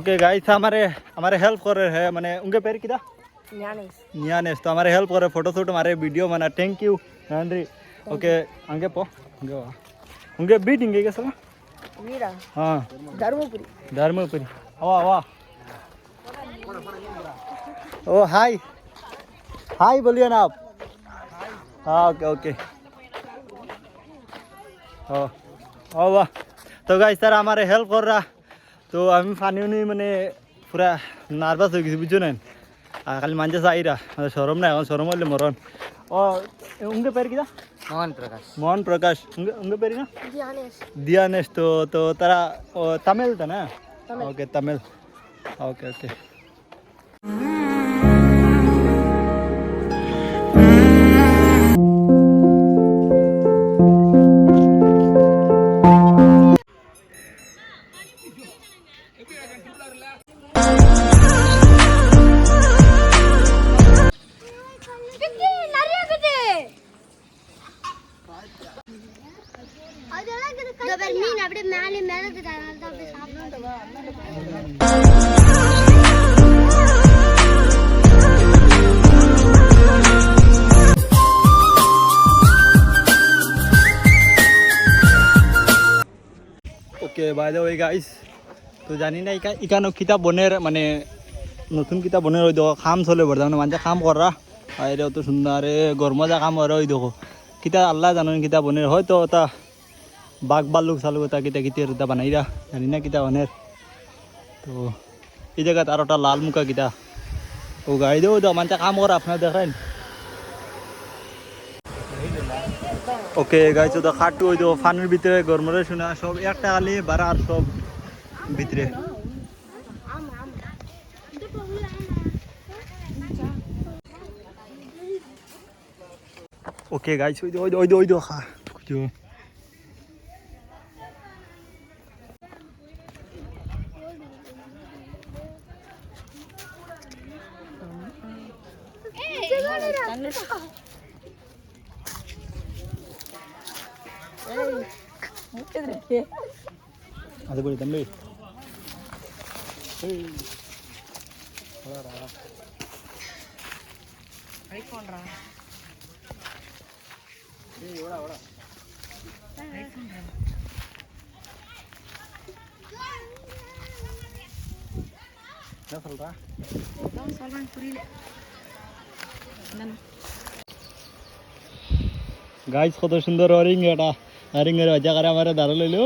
Okay guys हमारे हमारे help कर रहे हैं मैंने उनके पैर किधर नियानेस तो हमारे हेल्प कर रहे फोटो शूट हमारे वीडियो बना थैंक यू नंरी ओके अंगे पो अंगे वा उनके बीट इंगे कैसा वीरा हाँ धर्मपुरी वाह वाह ओ हाय हाय बोलिए ना आप हाँ ओके ओके ओ वाह तो गाइस सर हमारे हेल्प कर रहा तो আমি পানি উনি মানে পুরা নার্ভাস হয়ে গেছি বুঝছো না খালি মানছে চাইরা সরম না এখন সরম হইলে মরণ ও উনকে পের কিনা মোহন প্রকাশ উনকে পেরি না দিয়ানেশ তো তো তারা তামিল তা না okay Tamil okay okay okay by the way guys তো জানি না ইকানো কিতাব বনের মানে নতুন কিতাব বনের ওই দেখো খাম চলে বর্তমানে মানুষ খাম করা বাইরে অত সুন্দর গরম যা কাম করে ওই দেখো কিতা আল্লাহ জানেন কিতা বনের হয়তো তা বাঘ বাল্লুক চালুক তা কিতা কিতা তা বানাইরা জানি না কিতা বনের তো এই জায়গাত আর ওটা লাল মুখা কিতা ও গাড়ি দেবো তো মানুষ কাম করা আপনারা দেখেন ওকে গাইছো তো খাটু ওই তো ফানের ভিতরে গরমরে শোনা সব একটা খালি বারা আর সব ভিতরে ওকে গাইছো ওই দো খা কুচো அது போய் தம்பி என்ன சொல்றா புரியல গাইস কত সুন্দর অরিং এটা অরিংয়ের বাজা করে আমার দাঁড়া লইলো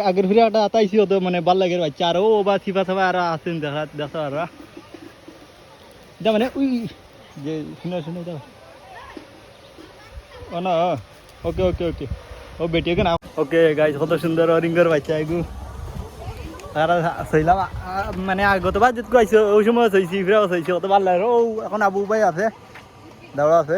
আগের ফিরে একটা আতাইছি তো মানে ভাল লাগের বাচ্চা আর ও বা থিপা থাপা আর আসেন দেখা আর এটা মানে উই যে শুনে দাও ও না ওকে ওকে ওকে ও বেটিকে না ওকে গাইস কত সুন্দর অরিংয়ের বাচ্চা এগু আর সইলাম মানে গতবার যেটুকু আইসো ওই সময় সইছি ফিরেও সইছি কত ভাল লাগে ও এখন আবু ভাই আছে দাওড়া আছে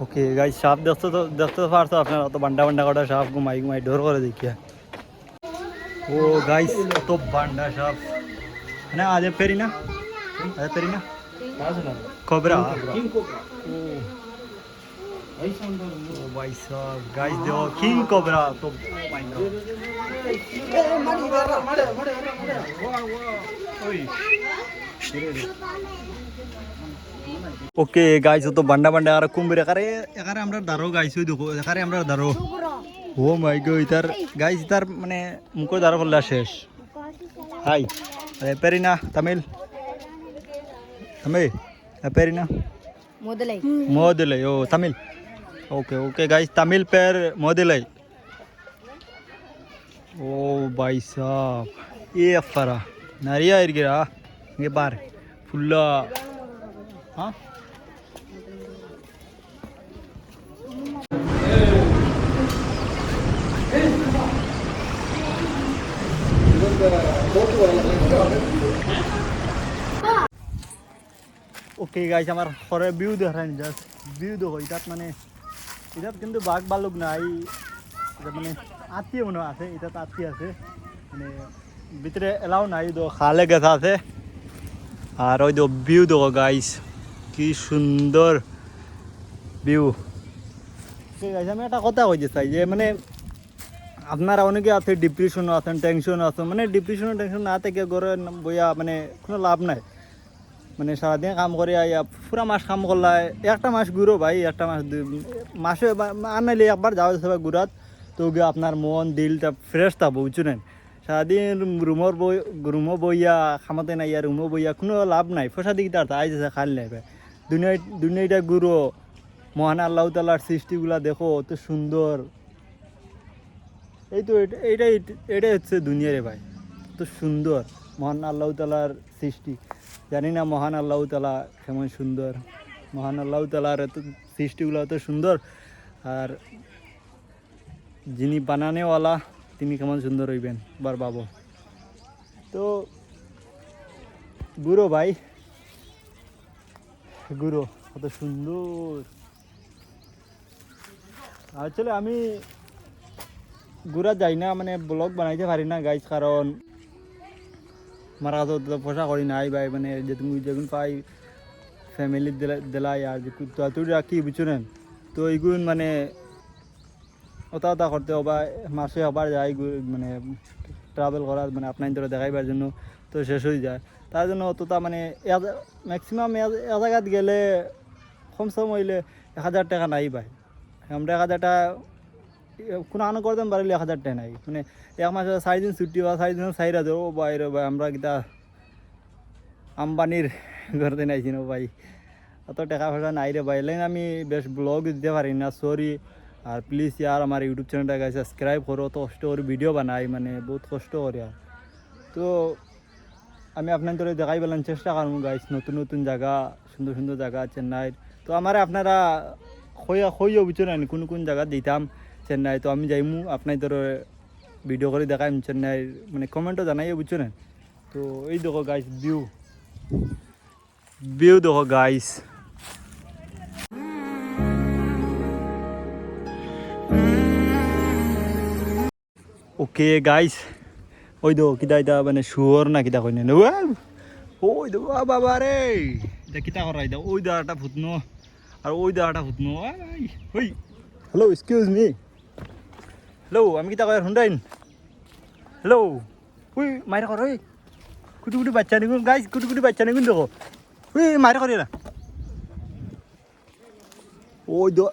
ওকে গাইস সাপ দেখতে পারছো আপনারা অত বান্ডা কটা সাপ ঘুমাই ডোর করে দেখিয়া ও গাইস অত বান্ডা সাপ না আজ ফেরি না কোবরা ও ভাই সাহেব গাইস দেখো কিং কোবরা তো মাই গড ওকে গাইছো তো বান্ডা আর কুম্ভীর একারে আমরা দারো গাইছো দেখো একারে আমরা দারো ও মাই গড ইতার গাইস ইতার মানে মুখো দারো করলা শেষ হাই পেরিনা তামিল পেরিনা মোদলাই ও Tamil okay okay guys Tamil पेर मोदिलाई ओ भाई साहब ये अफरा नरिया इरगिरा ये बार फुल्ला हाँ ওকে গাইস আমার ঘরে ভিউ দেখান জাস্ট ভিউ দেখো এটাত মানে এটাত কিন্তু বাঘ ভালুক নাই এটা মানে আত্মীয় মনে হয় আছে এটাত আত্মীয় আছে মানে ভিতরে এলাও নাই তো খালে গেছা আছে আর ওই তো ভিউ দেখো গাইস কি সুন্দর ভিউ ঠিক আছে আমি একটা কথা কইতে চাই যে মানে আপনারা অনেকে আছে ডিপ্রেশনও আছেন টেনশনও আছেন মানে ডিপ্রেশন টেনশন না থেকে ঘরে বইয়া মানে কোনো লাভ নাই মানে সারাদিন কাম করে আইয়া পুরা মাস কাম করলাই একটা মাস ঘুরো ভাই একটা মাস মাসে আর নাইলে একবার যাওয়া যাবে ঘুরাত তো গিয়ে আপনার মন দিলটা ফ্রেশ থাকবো বুঝছেন সারাদিন রুমও বইয়া খামাতে নাই আর রুমও বইয়া কোনো লাভ নাই পয়সা দিকে তার আই যাচ্ছে খাল নাই ভাই দুনিয়াটা ঘুরো মহান আল্লাহ তালার সৃষ্টিগুলা দেখো অত সুন্দর এই তো এটাই হচ্ছে দুনিয়ারে ভাই এত সুন্দর মহান আল্লাহ তালার সৃষ্টি জানি না মহান আল্লাহ তালা কেমন সুন্দর মহান আল্লাহ তালার এত সৃষ্টিগুলো এত সুন্দর আর যিনি বানানেওয়ালা তিনি কেমন সুন্দর হইবেন বার বাবু তো গুরু ভাই গুরু কত সুন্দর আসলে আমি ঘুরা যাই না মানে ব্লগ বানাইতে পারি না গাইজ কারণ আমার কাছে তো পয়সা করি নাই ভাই মানে যে তুমি যেগুন পাই ফ্যামিলির দিলাই আর তুই রাখি বুঝছেন তো এইগুলো মানে ওটা করতে হবা মাসে আবার যাই মানে ট্রাভেল করার মানে আপনার ধরে দেখাইবার জন্য তো শেষ হয়ে যায় তার জন্য অতটা মানে ম্যাক্সিমাম এ জায়গাত গেলে কমসে কম হইলে 1000 টাকা নাই ভাই আমরা 1000 টাকা কোনো আনো করতে পারলে 1000 টাকা নাই মানে এক মাসে 4 দিন ছুটি বা 4 দিন সাইরা দেবো বাইরে ভাই আমরা কিতা আম্বানির করতে নাইছি না ভাই অত টাকা পয়সা নাই রে ভাই লাইন আমি বেশ ব্লগ দিতে পারি না সরি আর প্লিজ ইয়ার আমার ইউটিউব চ্যানেলটাকে সাবস্ক্রাইব করো তো কষ্ট করে ভিডিও বানাই মানে বহুত কষ্ট করি আর তো আমি আপনার ধরে দেখাই পেলাম চেষ্টা করবো গাইস নতুন নতুন জায়গা সুন্দর সুন্দর জায়গা চেন্নাইর তো আমার আপনারা খইও বুঝছেন না কোন জায়গা দিতাম চেন্নাই তো আমি যাইমু আপনার ধরে ভিডিও করে দেখাই চেন্নাই মানে কমেন্টও জানাই বুঝছো না তো এই দেখো গাইস ভিউ দেখো গাইস ওকে গাইস ওই দেখো কিতা এটা মানে শুয়োর না কিতা কইনে ওই দেখো বাবা রে এটা কিতা করা এটা ওই দাঁড়াটা ফুটনো আর ওই দাঁড়াটা ফুটনো ওই হ্যালো এক্সকিউজ মি হ্যালো আমি কিতা কয় শুনটাইন হ্যালো ওই মাইরা কর ওই কুটি বাচ্চা নিগুন গাইস কুটি বাচ্চা নিগুন দেখো ওই মাইরা করি না ওই দো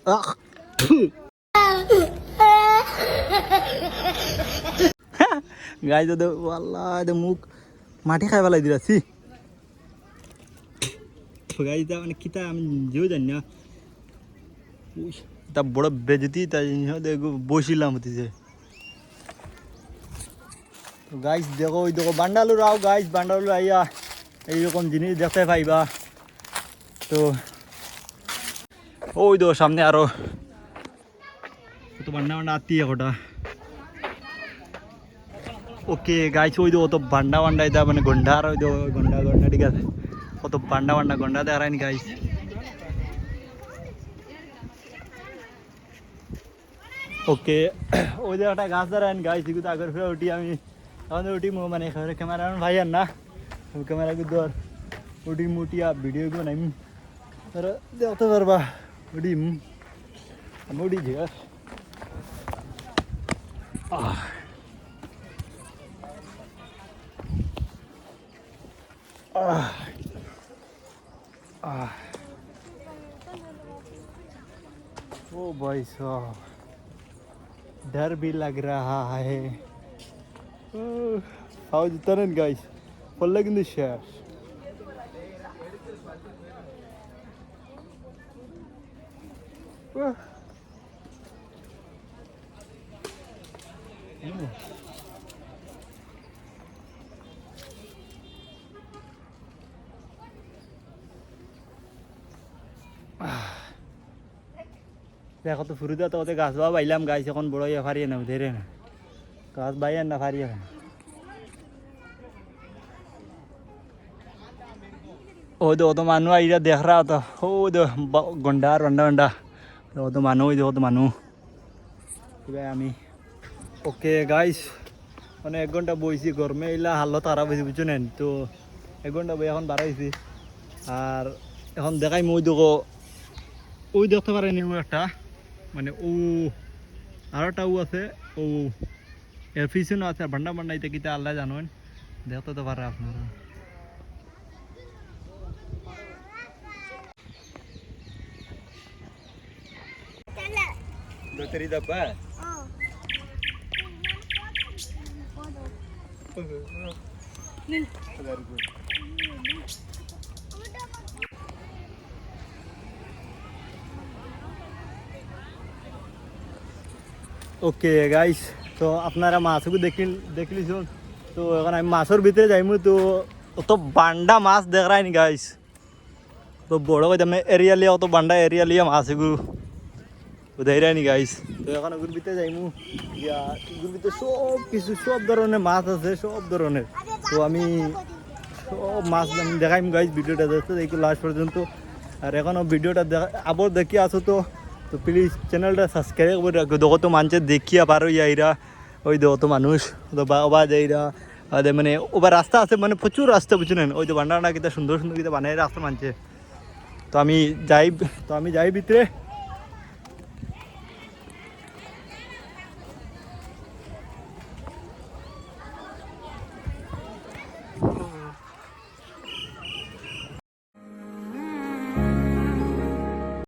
গাইস তো আল্লাহ এটা মুখ মাটি খাই পেলাই দিলা সি গাইস মানে কিতা আমি যেও জানি না তা বড় বেজতি তাই দেখো বসিলাম হতেছে তো গাইস দেখো ওই দেখো বান্ডালুর আও গাইস বান্ডালুর আইয়া এইরকম জিনিস দেখতে পাইবা তো ওই দেখো সামনে আরো কত বান্ডা আত্মীয় একটা ওকে গাইস ওই দেখো তো বান্ডা এটা মানে গন্ডা আর ওই দেখো গন্ডা ঠিক আছে কত বান্ডা গন্ডা দেখায়নি গাইস ওকে ওই যে একটা গাছ দাঁড়ান গাছ দিকে আগের ফিরে উঠি আমি তখন উঠি মানে ক্যামেরা ভাই আর না ক্যামেরা কিন্তু আর উঠি মুটিয়া ভিডিও গো নাই দেখতে পারবা উঠিম আমি উঠিছি ओ भाई साहब डर भी लग रहा है how is it guys following the shares দেখো তো ফুরুদা তো ওতে গাছ বা বাইলাম গাছ এখন বড় ইয়ে ফারিয়ে না ধরে না গাছ বাইয়ার না ফারিয়ে না ও দেখো তো মানুষ আইরা দেখ রা তো ও গন্ডার বান্ডা বান্ডা দেখো তো মানুষ ওই দেখো তো মানুষ এবার আমি ওকে গাইস মানে 1 ঘন্টা বইছি গরমে এলা হাল্লো তারা বেশি বুঝছো নেন তো 1 ঘন্টা বই এখন বাড়াইছি আর এখন দেখাই মই দেখো ওই দেখতে পারেনি ও একটা মানে ও আর একটা ও আছে ও এর পিছনে আছে বান্ডা বান্ডা এটা কিতা আল্লাহ জানেন দেখতে তো পারে আপনারা Doteri dapa? ওকে গাইস তো আপনারা মাছকে দেখলিছুন তো এখন আমি মাছের ভিতরে যাইমু তো অত বান্ডা মাছ দেখ রাইনি গাইস তো বড় কই আমি এরিয়া লিয়া অত বান্ডা এরিয়া লিয়া মাছ এগুলো বুঝাই রাইনি গাইস তো এখন ওগুর ভিতরে যাইমু ইয়া এগুর ভিতরে সব কিছু সব ধরনের মাছ আছে সব ধরনের তো আমি সব মাছ আমি দেখাইম গাইস ভিডিওটা দেখতে দেখি লাস্ট পর্যন্ত আর এখনও ভিডিওটা আবার দেখি আসো তো তো প্লিজ চ্যানেলটা সাবস্ক্রাইব করে রাখো দেখো তো মানুষ দেখিয়া পারো ইয়া ওই দেখো তো মানুষ তো বাবা যাইরা মানে ওবার রাস্তা আছে মানে প্রচুর রাস্তা বুঝছেন ওই তো বান্ডাটা কিতা সুন্দর সুন্দর কিতা বানাই রাস্তা মানছে তো আমি যাই ভিতরে